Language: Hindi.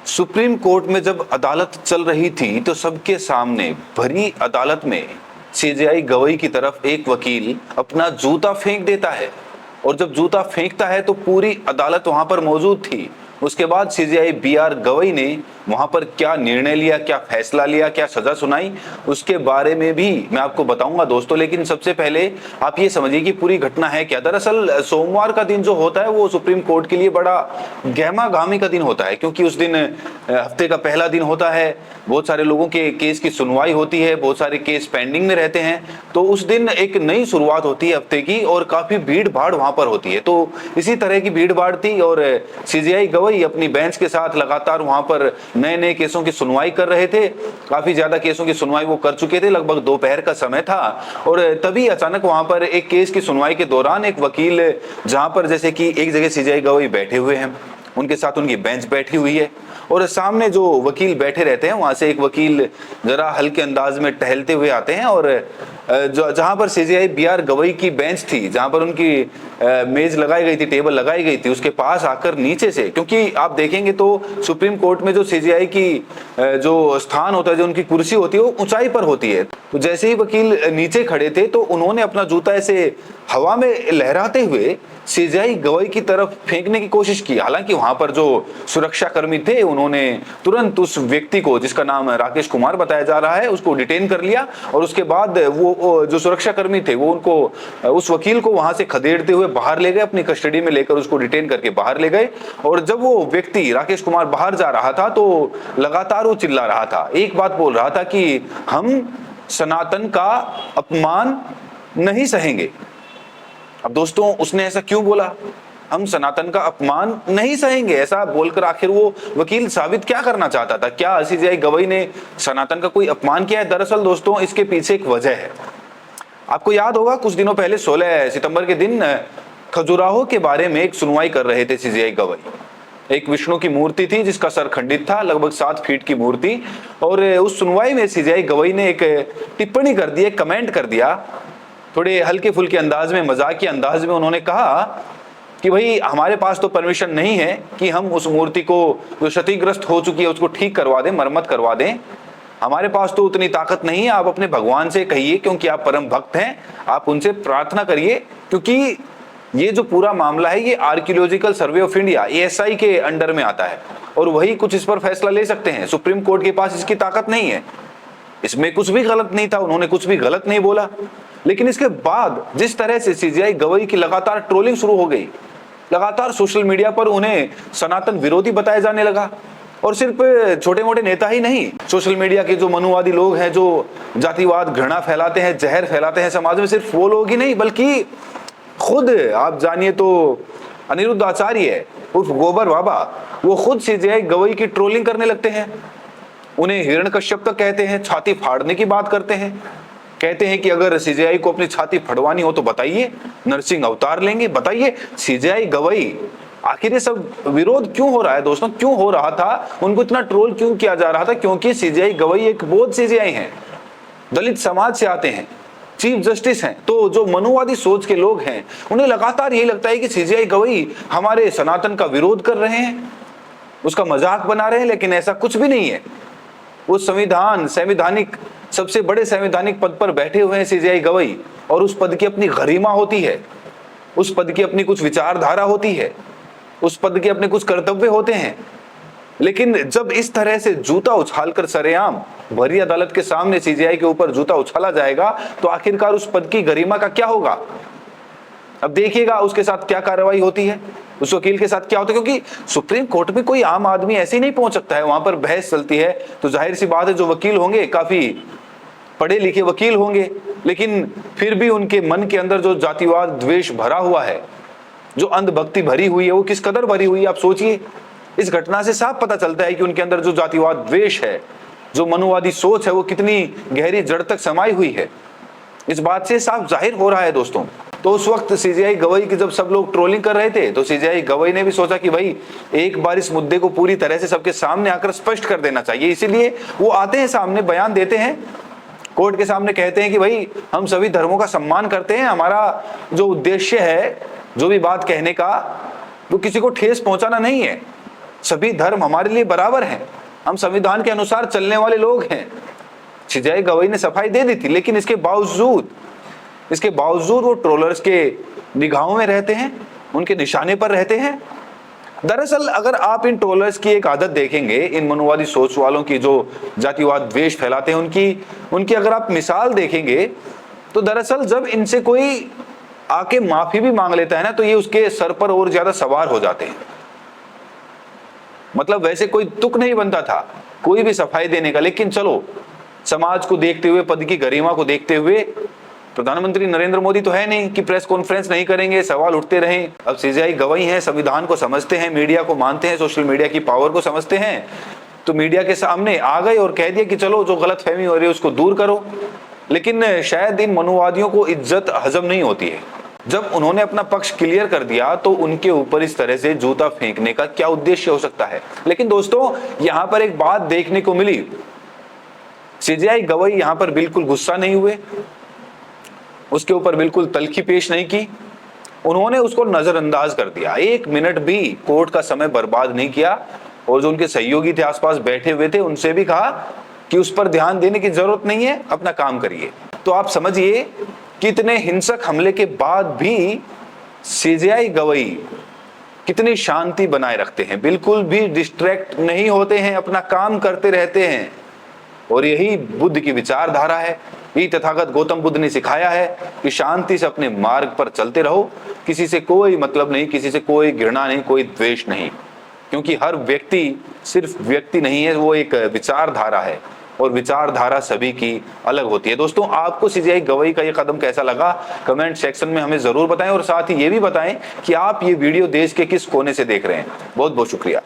सुप्रीम कोर्ट में जब अदालत चल रही थी तो सबके सामने भरी अदालत में सीजेआई गवई की तरफ एक वकील अपना जूता फेंक देता है। और जब जूता फेंकता है तो पूरी अदालत वहां पर मौजूद थी। उसके बाद सीजेआई बीआर गवई ने वहां पर क्या निर्णय लिया, क्या फैसला लिया, क्या सजा सुनाई, उसके बारे में भी मैं आपको बताऊंगा दोस्तों। लेकिन सबसे पहले आप ये समझिए कि पूरी घटना है क्या। दरअसल सोमवार का दिन जो होता है वो सुप्रीम कोर्ट के लिए बड़ा गहमागामी का दिन होता है, क्योंकि उस दिन हफ्ते का पहला दिन होता है। बहुत सारे लोगों के केस की सुनवाई होती है, बहुत सारे केस पेंडिंग में रहते हैं। तो उस दिन एक नई शुरुआत होती है हफ्ते की और काफी भीड़ भाड़ वहां पर होती है। तो इसी तरह की भीड़ भाड़ थी और सीजेआई गवई अपनी बेंच के साथ लगातार वहां पर नए नए केसों की सुनवाई कर रहे थे। काफी ज्यादा केसों की सुनवाई वो कर चुके थे, लगभग दोपहर का समय था। और तभी अचानक वहां पर एक केस की सुनवाई के दौरान एक वकील, जहां पर जैसे कि एक जगह सीजेआई गवई बैठे हुए हैं, उनके साथ उनकी बेंच बैठी हुई है और सामने जो वकील बैठे रहते हैं वहां से एक वकील जरा हल्के अंदाज में टहलते हुए आते हैं और जहां पर सीजेआई बीआर गवई की बेंच थी, जहां पर उनकी मेज लगाई गई थी, टेबल लगाई गई थी, उसके पास आकर नीचे से, क्योंकि आप देखेंगे तो सुप्रीम कोर्ट में जो सीजेआई की जो स्थान होता है, जो उनकी कुर्सी होती है, वो ऊंचाई पर होती है। तो जैसे ही वकील नीचे खड़े थे तो उन्होंने अपना जूता ऐसे हवा में लहराते हुए सीजेआई गवई की तरफ फेंकने की कोशिश की। हालांकि वहां पर जो सुरक्षा कर्मी थे उन्होंने तुरंत उस व्यक्ति को, जिसका नाम राकेश कुमार बताया जा रहा है, उसको डिटेन कर लिया और उसके बाद वो जो सुरक्षा कर्मी थे वो उनको, उस वकील को वहां से खदेड़ते हुए बाहर ले गए, अपनी कस्टडी में लेकर उसको डिटेन करके बाहर ले गए। और जब वो व्यक्ति राकेश कुमार बाहर जा रहा था तो लगातार वो चिल्ला रहा था, एक बात बोल रहा था कि हम सनातन का अपमान नहीं सहेंगे। अब दोस्तों उसने ऐसा क्यों बोला, हम सनातन का अपमान नहीं सहेंगे, ऐसा बोलकर आखिर वो वकील साबित क्या करना चाहता था? क्या सीजेआई गवई ने सनातन का कोई अपमान किया है? दरअसल दोस्तों इसके पीछे एक वजह है। आपको याद होगा कुछ दिनों पहले 16 सितंबर के दिन खजुराहो के बारे में एक सुनवाई कर रहे थे सीजेआई गवई। एक विष्णु की मूर्ति थी जिसका सर खंडित था, लगभग 7 फीट की मूर्ति। और उस सुनवाई में सीजेआई गवई ने एक टिप्पणी कर दी, एक कमेंट कर दिया, थोड़े हल्के फुल्के अंदाज में, मजाकिया अंदाज में उन्होंने कहा कि भाई हमारे पास तो परमिशन नहीं है कि हम उस मूर्ति को जो क्षतिग्रस्त हो चुकी है उसको ठीक करवा दें, मरम्मत करवा दें। हमारे पास तो उतनी ताकत नहीं है, आप अपने भगवान से कहिए, क्योंकि आप परम भक्त हैं, आप उनसे प्रार्थना करिए, क्योंकि ये जो पूरा मामला है ये archaeological survey of India ASI के अंडर में आता है और वही कुछ इस पर फैसला ले सकते हैं। सुप्रीम कोर्ट के पास इसकी ताकत नहीं है। इसमें कुछ भी गलत नहीं था, उन्होंने कुछ भी गलत नहीं बोला। लेकिन इसके बाद जिस तरह से सीजेआई गवई की लगातार ट्रोलिंग शुरू हो गई, लगातार सोशल मीडिया पर उन्हें सनातन विरोधी बताया जाने लगा। और सिर्फ छोटे मोटे नेता ही नहीं, सोशल मीडिया के जो मनुवादी लोग हैं, जो जातिवाद घृणा फैलाते हैं, जहर फैलाते हैं समाज में, सिर्फ वो लोग ही नहीं बल्कि खुद आप जानिए तो अनिरुद्ध आचार्य उर्फ गोबर बाबा, वो खुद सीजेआई गवई की ट्रोलिंग करने लगते हैं। उन्हें हिरण्यकश्यप तक कहते हैं, छाती फाड़ने की बात करते हैं, कहते हैं कि अगर सीजेआई को अपनी छाती फड़वानी हो तो बताइए, नरसिंह अवतार लेंगे। बताइए सीजेआई गवई, आखिर ये सब विरोध क्यों हो रहा है दोस्तों? क्यों हो रहा था? उनको इतना ट्रोल क्यों किया जा रहा था? क्योंकि सीजेआई गवई एक बोध सीजेआई हैं, दलित समाज से आते हैं, चीफ जस्टिस हैं। तो जो मनुवादी सोच के लोग हैं उन्हें लगातार यही लगता है कि सीजेआई गवई हमारे सनातन का विरोध कर रहे हैं, उसका मजाक बना रहे हैं। लेकिन ऐसा कुछ भी नहीं है। वो संवैधानिक सबसे बड़े संवैधानिक पद पर बैठे हुए हैं सीजेआई गवई, और उस पद की अपनी गरिमा होती है, उस पद की अपनी कुछ विचारधारा होती है, उस पद के अपने कुछ कर्तव्य होते हैं। लेकिन जब इस तरह से जूता उछालकर सरेआम भरी अदालत के सामने सीजेआई के ऊपर जूता उछाला जाएगा तो आखिरकार उस पद की गरिमा का क्या होगा? अब देखिएगा उसके साथ क्या कार्रवाई होती है, उस वकील के साथ क्या होता है। क्योंकि सुप्रीम कोर्ट में कोई आम आदमी ऐसे ही नहीं पहुंच सकता है, वहां पर बहस चलती है। तो जाहिर सी बात है जो वकील होंगे काफी पढ़े लिखे वकील होंगे, लेकिन फिर भी उनके मन के अंदर जो जातिवाद द्वेष भरा हुआ है, जो अंधभक्ति भरी हुई है, वो किस कदर भरी हुई है आप सोचिए। इस घटना से साफ पता चलता है कि उनके अंदर जो जातिवाद द्वेष है, जो मनुवादी सोच है, वो कितनी गहरी जड़ तक समाई हुई है। इस बात से साफ जाहिर हो रहा है दोस्तों। तो उस वक्त सीजेआई गवई की जब सब लोग ट्रोलिंग कर रहे थे तो सीजेआई गवई ने भी सोचा कि भाई एक बार इस मुद्दे को पूरी तरह से सबके सामने आकर स्पष्ट कर देना चाहिए। इसीलिए वो आते हैं सामने, बयान देते हैं, कोर्ट के सामने कहते हैं कि भाई हम सभी धर्मों का सम्मान करते हैं, हमारा जो उद्देश्य है, जो भी बात कहने का, वो किसी को ठेस पहुंचाना नहीं है, सभी धर्म हमारे लिए बराबर हैं, हम संविधान के अनुसार चलने वाले लोग हैं। सीजेआई गवई ने सफाई दे दी थी, लेकिन इसके बावजूद वो ट्रोलर्स के निगाहों में रहते हैं, उनके निशाने पर रहते हैं। दरअसल अगर आप इन ट्रोलर्स की एक आदत देखेंगे, इन मनोवादी सोच वालों की जो जातिवाद द्वेष फैलाते हैं, उनकी अगर आप मिसाल देखेंगे, तो दरअसल जब इनसे कोई आके माफी भी मांग लेता है ना, तो ये उसके सर पर और ज्यादा सवार हो जाते हैं। मतलब वैसे कोई तुक नहीं बनता था कोई भी सफाई देने का, लेकिन चलो समाज को देखते हुए, पद की गरिमा को देखते हुए, प्रधानमंत्री नरेंद्र मोदी तो है नहीं कि प्रेस कॉन्फ्रेंस नहीं करेंगे, सवाल उठते रहें। अब सीजेआई गवई हैं, संविधान को समझते हैं, मीडिया को मानते हैं, सोशल मीडिया की पावर को समझते हैं, तो मीडिया के सामने आ गए और कह दिया कि चलो जो गलतफहमी हो रही है उसको दूर करो। लेकिन शायद इन मनुवादियों को इज्जत हजम नहीं होती है। जब उन्होंने अपना पक्ष क्लियर कर दिया तो उनके ऊपर इस तरह से जूता फेंकने का क्या उद्देश्य हो सकता है। लेकिन दोस्तों, यहां पर एक बात देखने को मिली, सीजेआई गवई यहां पर बिल्कुल गुस्सा नहीं हुए, उसके ऊपर बिल्कुल तल्खी पेश नहीं की, उन्होंने उसको नजरअंदाज कर दिया। 1 मिनट भी कोर्ट का समय बर्बाद नहीं किया, और जो उनके सहयोगी थे आसपास बैठे हुए थे, उनसे भी कहा कि उस पर ध्यान देने की जरूरत नहीं है, अपना काम करिए। तो आप समझिए कितने हिंसक हमले के बाद भी सीजेआई गवई कितनी शांति बनाए रखते हैं, बिल्कुल भी डिस्ट्रैक्ट नहीं होते हैं, अपना काम करते रहते हैं। और यही बुद्ध की विचारधारा है। यही तथागत गौतम बुद्ध ने सिखाया है कि शांति से अपने मार्ग पर चलते रहो, किसी से कोई मतलब नहीं, किसी से कोई घृणा नहीं, कोई द्वेष नहीं, क्योंकि हर व्यक्ति सिर्फ व्यक्ति नहीं है, वो एक विचारधारा है, और विचारधारा सभी की अलग होती है। दोस्तों, आपको सीजेआई गवई का ये कदम कैसा लगा, कमेंट सेक्शन में हमें जरूर बताएं, और साथ ही ये भी बताएं कि आप ये वीडियो देश के किस कोने से देख रहे हैं। बहुत बहुत शुक्रिया।